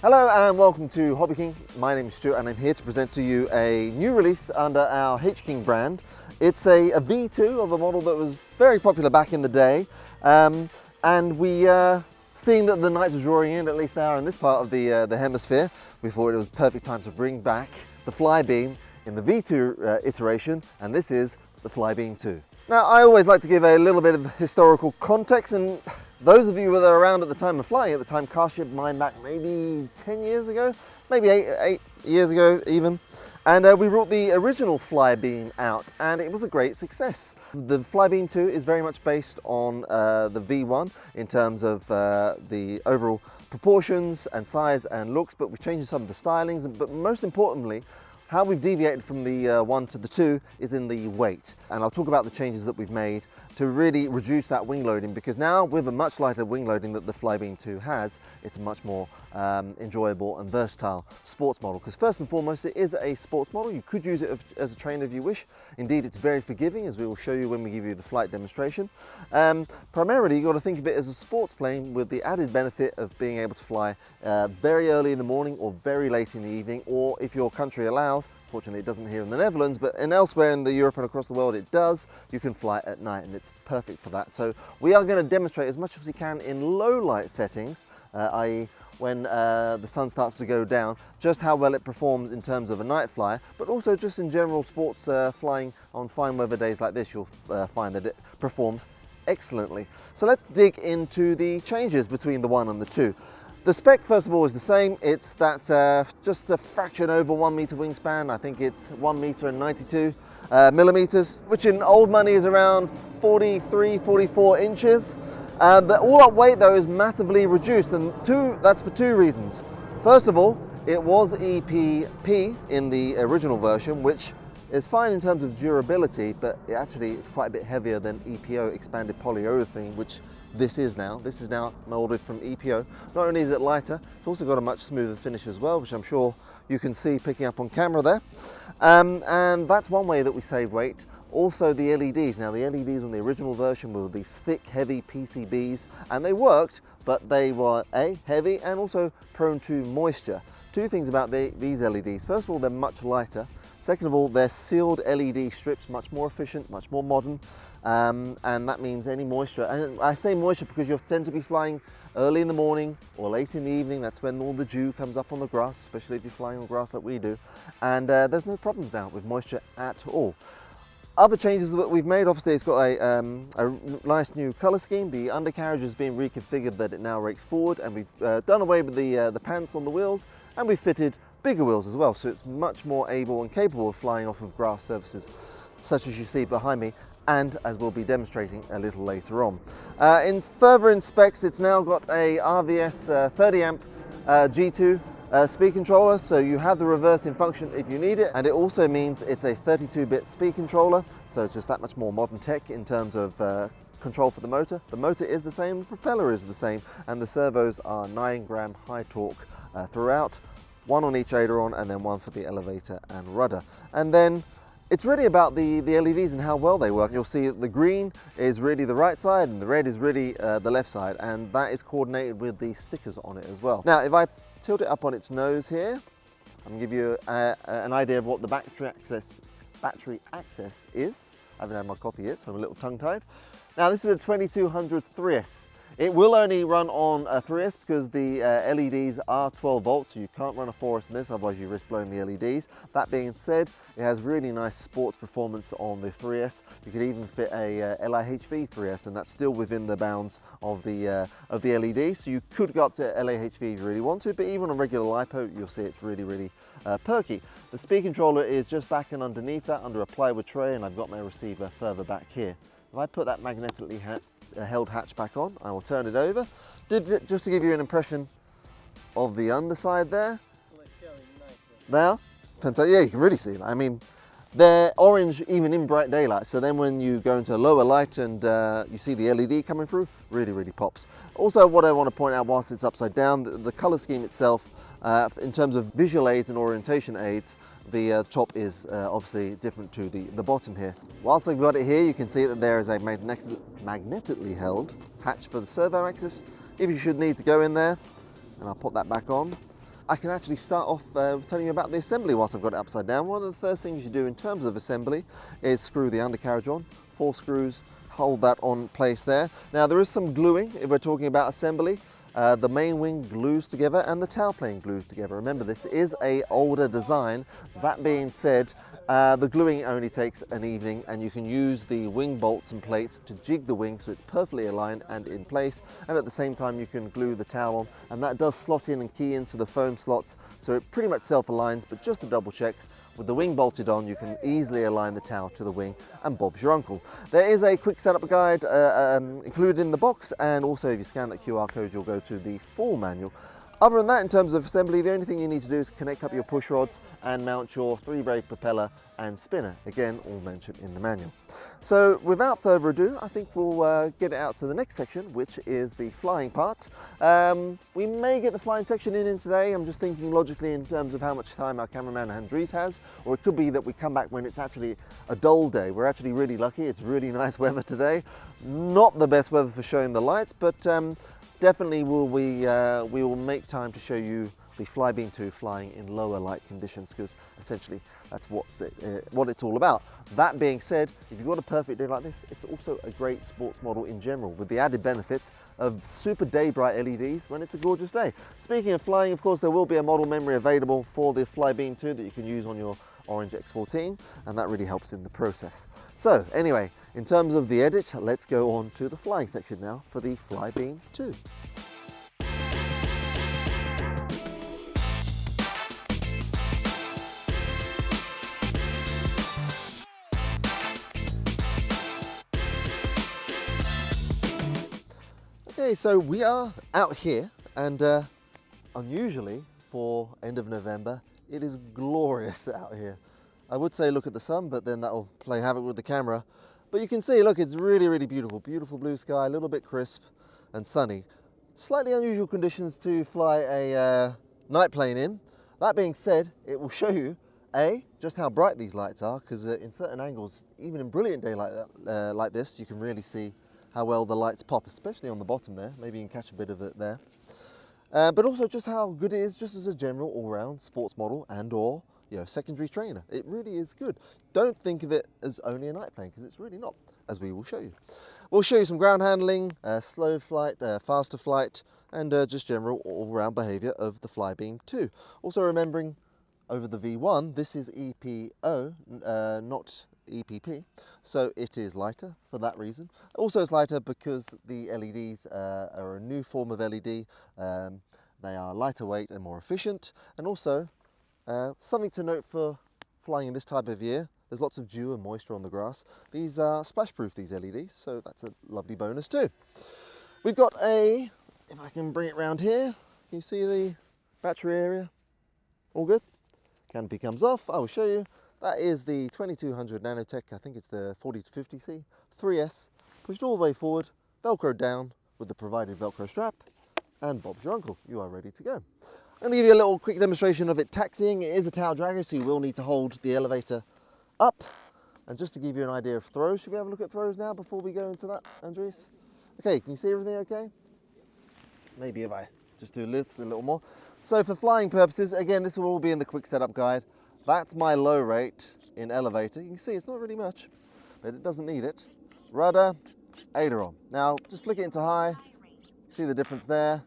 Hello and welcome to HobbyKing. My name is Stuart and I'm here to present to you a new release under our HKing brand. It's a V2 of a model that was very popular back in the day, and we seeing that the night was drawing in, at least now in this part of the hemisphere, we thought it was perfect time to bring back the Flybeam in the V2 iteration, and this is the Flybeam 2. Now, I always like to give a little bit of historical context, and those of you that are around at the time of flying, at the time cast your mind back maybe 10 years ago, maybe eight years ago even, and we brought the original Flybeam out and it was a great success. The Flybeam 2 is very much based on the V1 in terms of the overall proportions and size and looks, but we've changed some of the stylings, but most importantly, how we've deviated from the 1 to the 2 is in the weight. And I'll talk about the changes that we've made to really reduce that wing loading, because now with a much lighter wing loading that the Flybeam 2 has, it's a much more enjoyable and versatile sports model. Because first and foremost, it is a sports model. You could use it as a trainer if you wish. Indeed, it's very forgiving, as we will show you when we give you the flight demonstration. Primarily, you've got to think of it as a sports plane with the added benefit of being able to fly very early in the morning or very late in the evening, or if your country allows. Fortunately, it doesn't here in the Netherlands, but elsewhere in Europe and across the world it does. You can fly at night and it's perfect for that. So we are going to demonstrate as much as we can in low light settings, i.e. when the sun starts to go down, just how well it performs in terms of a night flyer, but also just in general sports flying on fine weather days like this, you'll find that it performs excellently. So let's dig into the changes between the 1 and the 2. The spec, first of all, is the same. It's that just a fraction over 1 meter wingspan. I think it's 1 meter and 92 millimeters, which in old money is around 43, 44 inches. The all-up weight, though, is massively reduced, and that's for 2 reasons. First of all, it was EPP in the original version, which is fine in terms of durability, but it actually is quite a bit heavier than EPO, expanded polyurethane, which this is now. This is now molded from EPO. Not only is it lighter, it's also got a much smoother finish as well, which I'm sure you can see picking up on camera there. And that's one way that we save weight. Also the LEDs. Now the LEDs on the original version were these thick, heavy PCBs, and they worked, but they were heavy and also prone to moisture. 2 things about these LEDs. First of all, they're much lighter. Second of all, they're sealed LED strips, much more efficient, much more modern. And that means any moisture, and I say moisture because you'll tend to be flying early in the morning or late in the evening. That's when all the dew comes up on the grass, especially if you're flying on grass like we do. And there's no problems now with moisture at all. Other changes that we've made, obviously it's got a nice new colour scheme. The undercarriage has been reconfigured that it now rakes forward, and we've done away with the pants on the wheels, and we've fitted bigger wheels as well, so it's much more able and capable of flying off of grass surfaces, such as you see behind me, and as we'll be demonstrating a little later on. In specs, it's now got a RVS 30 amp G2 speed controller, so you have the reversing function if you need it, and it also means it's a 32-bit speed controller, so it's just that much more modern tech in terms of control for the motor. The motor is the same, the propeller is the same, and the servos are 9-gram high torque throughout, 1 on each aileron and then 1 for the elevator and rudder. And then it's really about the LEDs and how well they work. You'll see that the green is really the right side and the red is really the left side, and that is coordinated with the stickers on it as well. Now, if I tilt it up on its nose here, I'm going to give you an idea of what the battery access is. I haven't had my coffee yet, so I'm a little tongue-tied. Now, this is a 2200 3S. It will only run on a 3S because the LEDs are 12 volts, so you can't run a 4S in this, otherwise you risk blowing the LEDs. That being said, it has really nice sports performance on the 3S. You could even fit a LIHV 3S, and that's still within the bounds of the LEDs. So you could go up to LIHV if you really want to, but even on regular LiPo, you'll see it's really, really perky. The speed controller is just back and underneath that, under a plywood tray, and I've got my receiver further back here. If I put that magnetically held hatch back on, I will turn it over, just to give you an impression of the underside there. There, fantastic. Yeah, you can really see it. I mean, they're orange even in bright daylight, so then when you go into lower light and you see the LED coming through, really, really pops. Also, what I want to point out whilst it's upside down, the colour scheme itself, in terms of visual aids and orientation aids, the top is obviously different to the bottom here. Whilst I've got it here, you can see that there is a magnetically held hatch for the servo axis if you should need to go in there, and I'll put that back on. I can actually start off telling you about the assembly whilst I've got it upside down. One of the first things you do in terms of assembly is screw the undercarriage on. 4 screws hold that on place there. Now there is some gluing if we're talking about assembly. The main wing glues together and the tail plane glues together. Remember, this is an older design. That being said, the gluing only takes an evening, and you can use the wing bolts and plates to jig the wing so it's perfectly aligned and in place, and at the same time you can glue the tail on, and that does slot in and key into the foam slots, so it pretty much self-aligns. But just to double check, with the wing bolted on, you can easily align the tail to the wing, and Bob's your uncle. There is a quick setup guide included in the box, and also if you scan that QR code, you'll go to the full manual. Other than that, in terms of assembly, the only thing you need to do is connect up your push rods and mount your 3-brake propeller and spinner. Again, all mentioned in the manual. So without further ado, I think we'll get it out to the next section, which is the flying part. We may get the flying section in today. I'm just thinking logically in terms of how much time our cameraman Andres has, or it could be that we come back when it's actually a dull day. We're actually really lucky. It's really nice weather today. Not the best weather for showing the lights, but definitely we will make time to show you the Flybeam 2 flying in lower light conditions, because essentially that's what it's all about. That being said, if you've got a perfect day like this, it's also a great sports model in general, with the added benefits of super day bright LEDs when it's a gorgeous day. Speaking of flying, of course, there will be a model memory available for the Flybeam 2 that you can use on your Orange X14, and that really helps in the process. So anyway, in terms of the edit, let's go on to the flying section now for the Flybeam 2. Okay, so we are out here, and unusually for end of November, it is glorious out here. I would say look at the sun, but then that'll play havoc with the camera. But you can see, look, it's really, really beautiful. Beautiful blue sky, a little bit crisp and sunny. Slightly unusual conditions to fly a night plane in. That being said, it will show you, just how bright these lights are, because in certain angles, even in brilliant daylight like this, you can really see how well the lights pop, especially on the bottom there. Maybe you can catch a bit of it there. But also just how good it is just as a general all-round sports model and or secondary trainer. It really is good. Don't think of it as only a night plane, because it's really not, as we will show you. We'll show you some ground handling, slow flight, faster flight, and just general all-round behavior of the Flybeam 2. Also remembering over the V1, this is EPO, not EPP, so it is lighter for that reason. Also it's lighter because the LEDs are a new form of LED. They are lighter weight and more efficient, and also something to note for flying in this type of year, there's lots of dew and moisture on the grass. These are splash proof, these LEDs, so that's a lovely bonus too. We've got if I can bring it around here, can you see the battery area? All good? Canopy comes off, I will show you. That is the 2200 Nanotech, I think it's the 40 to 50C, 3S, pushed all the way forward, Velcro down with the provided Velcro strap, and Bob's your uncle, you are ready to go. I'm going to give you a little quick demonstration of it taxiing. It is a tail dragger, so you will need to hold the elevator up. And just to give you an idea of throws, should we have a look at throws now before we go into that, Andres? Okay, can you see everything okay? Maybe if I just do this a little more. So for flying purposes, again, this will all be in the quick setup guide. That's my low rate in elevator. You can see it's not really much, but it doesn't need it. Rudder, aileron. Now, just flick it into high. See the difference there?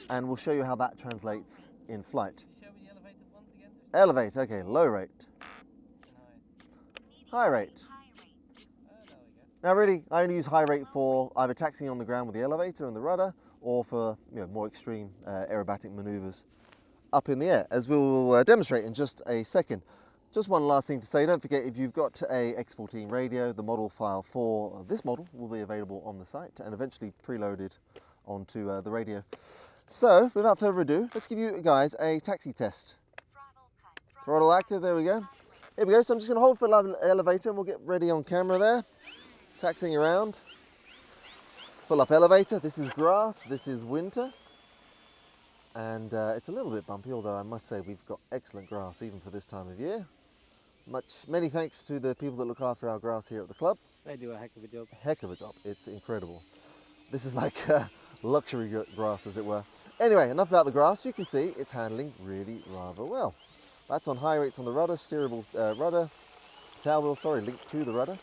And we'll show you how that translates in flight. Show me the elevator once again. Elevate, okay, low rate. High rate. There we go. Now really, I only use high rate for either taxiing on the ground with the elevator and the rudder, or for more extreme aerobatic maneuvers up in the air, as we'll demonstrate in just a second. Just one last thing to say, don't forget, if you've got a X14 radio, the model file for this model will be available on the site and eventually preloaded onto the radio. So, without further ado, let's give you guys a taxi test. Throttle active, there we go. Here we go, so I'm just going to hold for the elevator and we'll get ready on camera there. Taxiing around. Full up elevator, this is grass, this is winter. And it's a little bit bumpy, although I must say we've got excellent grass even for this time of year. Many thanks to the people that look after our grass here at the club. They do a heck of a job. Heck of a job, it's incredible. This is like luxury grass, as it were. Anyway, enough about the grass. You can see it's handling really rather well. That's on high rates on the rudder, steerable rudder, tail wheel, sorry, linked to the rudder.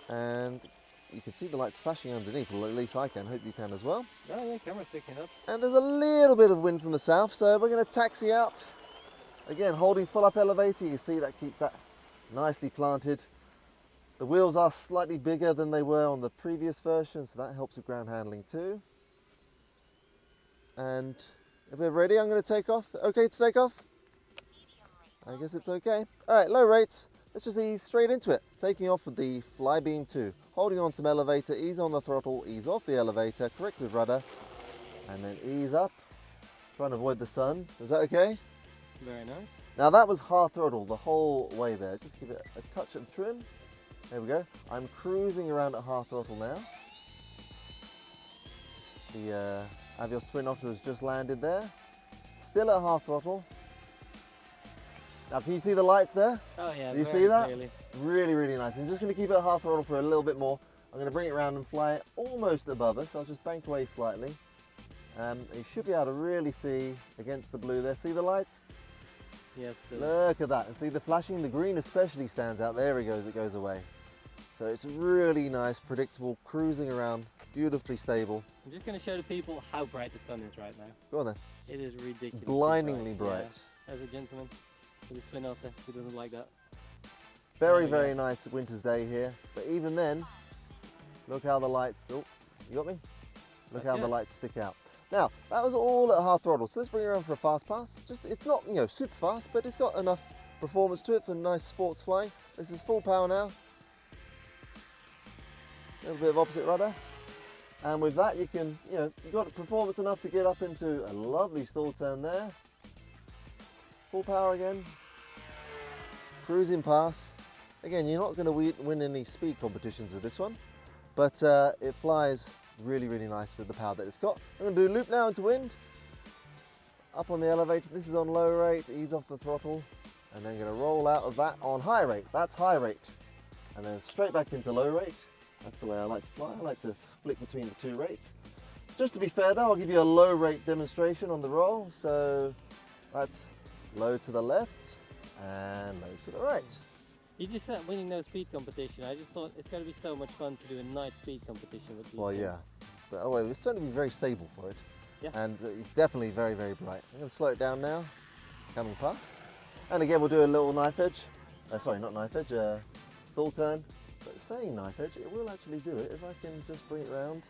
And you can see the lights flashing underneath, well at least I can, hope you can as well. Oh yeah, camera's picking up. And there's a little bit of wind from the south, so we're going to taxi out. Again, holding full up elevator, you see that keeps that nicely planted. The wheels are slightly bigger than they were on the previous version, so that helps with ground handling too. And if we're ready, I'm going to take off. Okay to take off? I guess it's okay. All right, low rates. Let's just ease straight into it. Taking off with the Flybeam 2. Holding on some elevator, ease on the throttle, ease off the elevator, correct with rudder, and then ease up. Trying to avoid the sun. Is that okay? Very nice. Now that was half throttle the whole way there. Just give it a touch of trim. There we go. I'm cruising around at half throttle now. The Avios twin otter has just landed there. Still at half throttle. Now can you see the lights there? Oh yeah, Do you see that? clearly. Really, really nice. I'm just going to keep it at half throttle for a little bit more. I'm going to bring it around and fly it almost above us. I'll just bank away slightly. You should be able to really see against the blue there. See the lights? Yes. Look at that. And see the flashing? The green especially stands out. There he goes, it goes away. So it's really nice, predictable, cruising around, beautifully stable. I'm just going to show the people how bright the sun is right now. Go on then. It is ridiculous. Blindingly bright. Yeah. As a gentleman with his twin otter, who doesn't like that? Very, very nice winter's day here. But even then, look how the lights, oh, you got me? Look how the lights stick out. Now, that was all at half throttle. So let's bring it around for a fast pass. Just, it's not, you know, super fast, but it's got enough performance to it for nice sports flying. This is full power now. A little bit of opposite rudder. And with that, you can, you know, you've got performance enough to get up into a lovely stall turn there. Full power again. Cruising pass. Again, you're not going to win any speed competitions with this one, but it flies really, really nice with the power that it's got. I'm going to do a loop now into wind. Up on the elevator. This is on low rate. Ease off the throttle. And then going to roll out of that on high rate. That's high rate. And then straight back into low rate. That's the way I like to fly. I like to split between the two rates. Just to be fair though, I'll give you a low rate demonstration on the roll. So that's low to the left and low to the right. You just said winning no speed competition. I just thought it's going to be so much fun to do a night speed competition with these. Well, yeah. But oh, well, it's certainly very stable for it. Yeah. And it's definitely very, very bright. I'm going to slow it down now, coming past. And again, we'll do a little knife edge. Sorry, not knife edge, full turn. But saying knife edge, it will actually do it if I can just bring it round.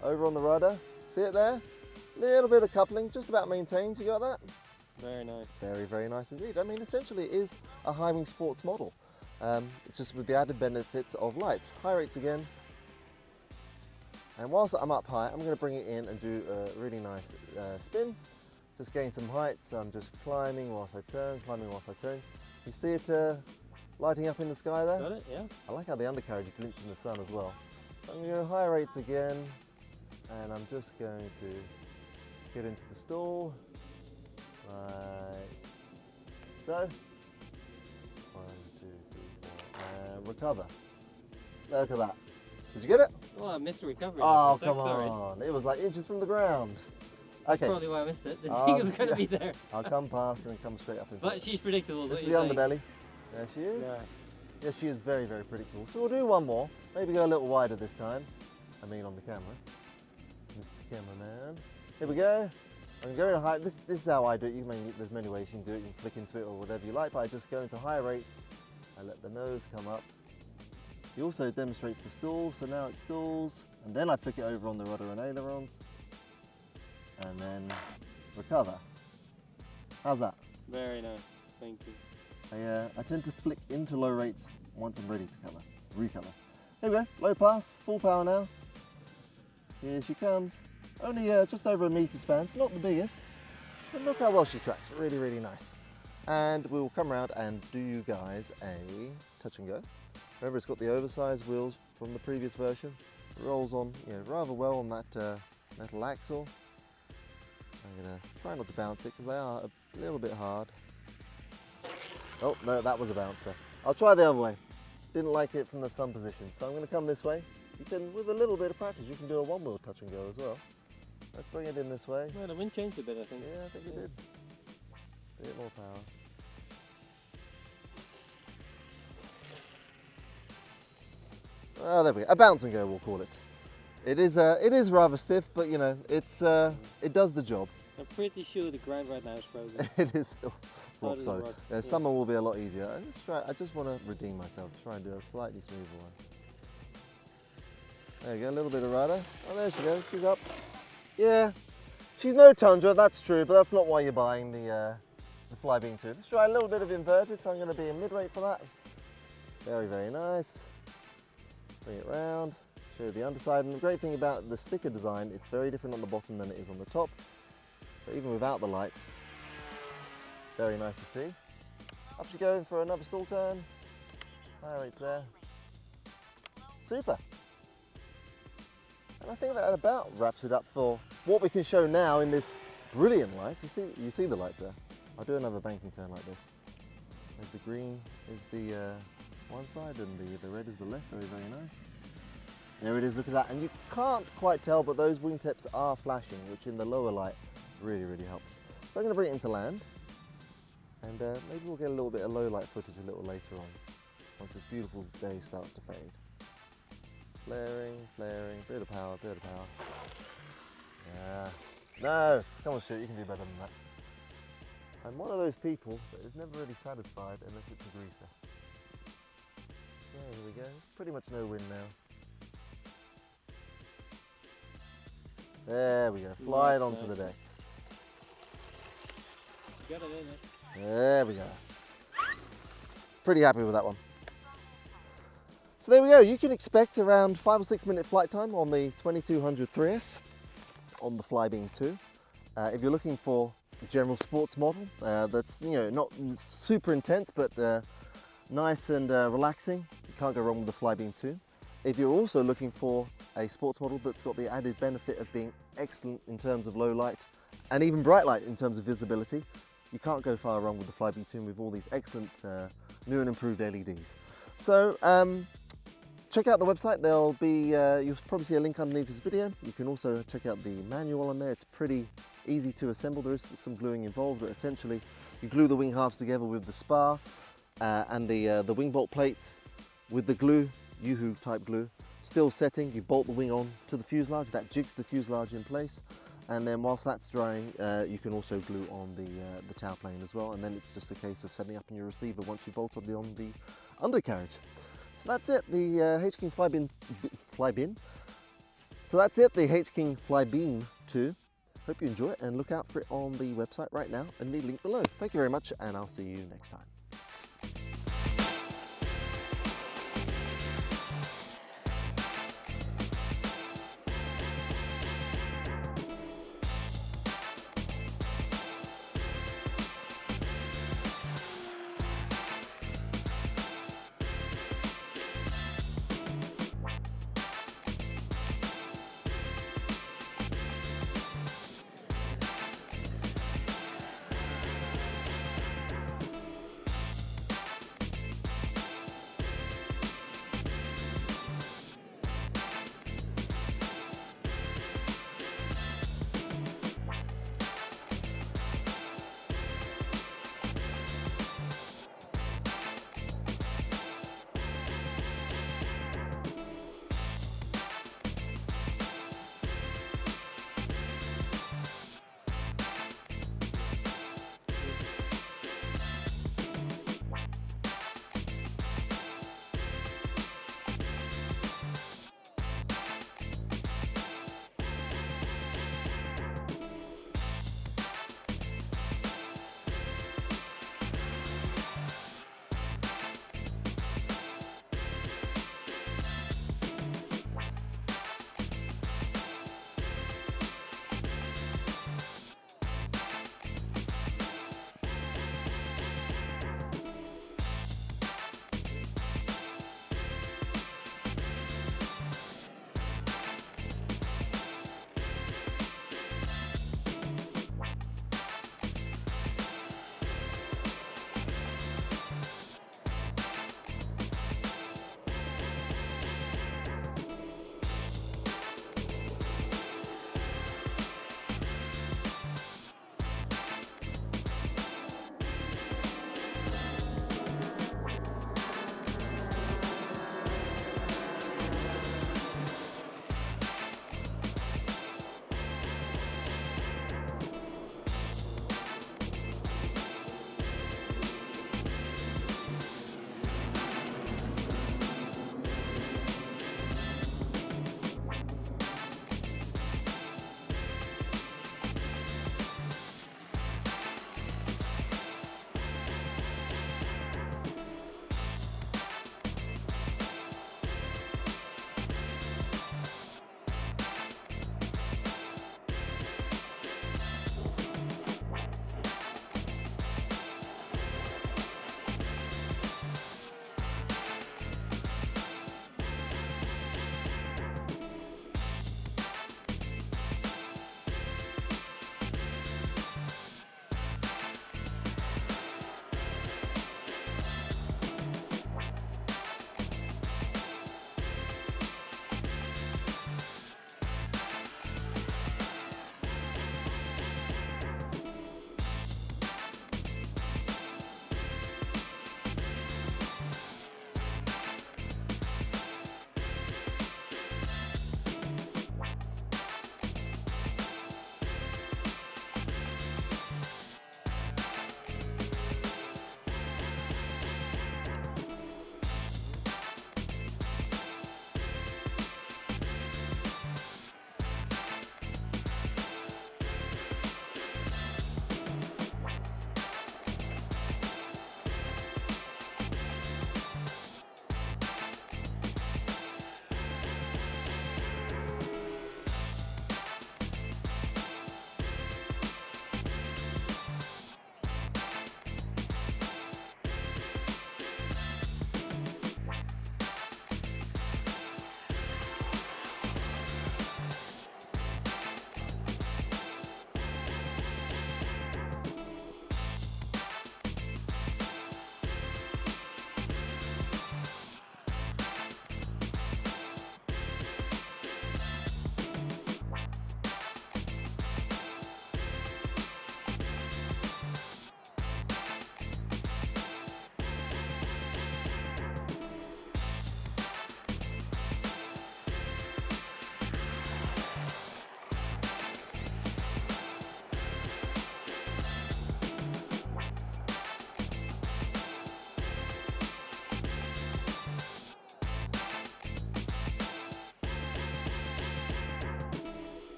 Over on the rudder. See it there? Little bit of coupling, just about maintains. You got that? Very nice. Very, very nice indeed. I mean, essentially it is a high-wing sports model. It's just with the added benefits of lights. High rates again. And whilst I'm up high, I'm going to bring it in and do a really nice spin. Just gain some height, so I'm just climbing whilst I turn, climbing whilst I turn. You see it lighting up in the sky there? Got it, yeah. I like how the undercarriage glints in the sun as well. So I'm going to go high rates again, and I'm just going to get into the stall. Like so. 1, 2, 3, 4, and recover. Look at that. Did you get it? Oh, I missed the recovery. Oh, So come sorry. on. It was like inches from the ground. That's Okay. probably why I missed it. Didn't think it was going to be there. I'll come past and come straight up into But it. she's predictable. This is what the you're saying. underbelly. There she is. Yeah. Yes, she is very, very predictable. So we'll do one more. Maybe go a little wider this time. I mean on the camera. Mr. Cameraman. Here we go. I'm going to high. This is how I do it. There's many ways you can do it. You can flick into it or whatever you like, but I just go into high rates. I let the nose come up. He also demonstrates the stall, so now it stalls, and then I flick it over on the rudder and ailerons, and then recover. How's that? Very nice. Thank you. I tend to flick into low rates once I'm ready to recover. Here we go, low pass, full power now. Here she comes. Only just over a metre span, so not the biggest. But look how well she tracks, really, really nice. And we will come around and do you guys a touch and go. Remember, it's got the oversized wheels from the previous version. It rolls on, rather well on that metal axle. I'm gonna try not to bounce it because they are a little bit hard. Oh no, that was a bouncer. I'll try the other way. Didn't like it from the sun position, so I'm gonna come this way. You can, with a little bit of practice, you can do a one-wheel touch and go as well. Let's bring it in this way. Well, the wind changed a bit, I think. Yeah, I think it did. A bit more power. Oh, there we go. A bounce and go, we'll call it. It is rather stiff, but you know, it does the job. I'm pretty sure the ground right now is frozen. It is still rock Solid solid. rock, Yeah, yeah. Summer will be a lot easier. I just want to redeem myself. Try and do a slightly smoother one. There you go, a little bit of rudder. Oh, there she goes. She's up. Yeah, she's no Tundra. That's true, but that's not why you're buying the Flybeam 2. Let's try a little bit of inverted. So I'm going to be in mid-rate for that. Very, very nice. Bring it round. Show you the underside. And the great thing about the sticker design, it's very different on the bottom than it is on the top. So even without the lights, very nice to see. Up she goes for another stall turn. Fire rate's there. Super. And I think that about wraps it up for what we can show now in this brilliant light. You see the lights there. I'll do another banking turn like this. There's the green is the one side and the red is the left. Very, very nice. There it is, look at that. And you can't quite tell, but those wingtips are flashing, which in the lower light really, really helps. So I'm going to bring it into land, and maybe we'll get a little bit of low light footage a little later on, once this beautiful day starts to fade. Flaring, flaring, bit of power, bit of power. Yeah. No, come on, shoot, you can do better than that. I'm one of those people that is never really satisfied unless it's a greaser. There we go, pretty much no wind now. There we go, fly it onto the deck. You got it in it. There we go. Pretty happy with that one. So there we go, you can expect around 5 or 6 minute flight time on the 2200 3S on the Flybeam 2. If you're looking for a general sports model that's not super intense but nice and relaxing, you can't go wrong with the Flybeam 2. If you're also looking for a sports model that's got the added benefit of being excellent in terms of low light and even bright light in terms of visibility, you can't go far wrong with the Flybeam 2 with all these excellent new and improved LEDs. So check out the website. There'll be you'll probably see a link underneath this video. You can also check out the manual on there. It's pretty easy to assemble. There is some gluing involved, but essentially you glue the wing halves together with the spar and the wing bolt plates with the glue, Yoo-hoo type glue, still setting. You bolt the wing on to the fuselage. That jigs the fuselage in place. And then whilst that's drying, you can also glue on the tail plane as well. And then it's just a case of setting up in your receiver once you bolt on the undercarriage. So that's it, the HobbyKing Flybeam. So that's it, the HobbyKing Flybeam 2. Hope you enjoy it and look out for it on the website right now and the link below. Thank you very much, and I'll see you next time.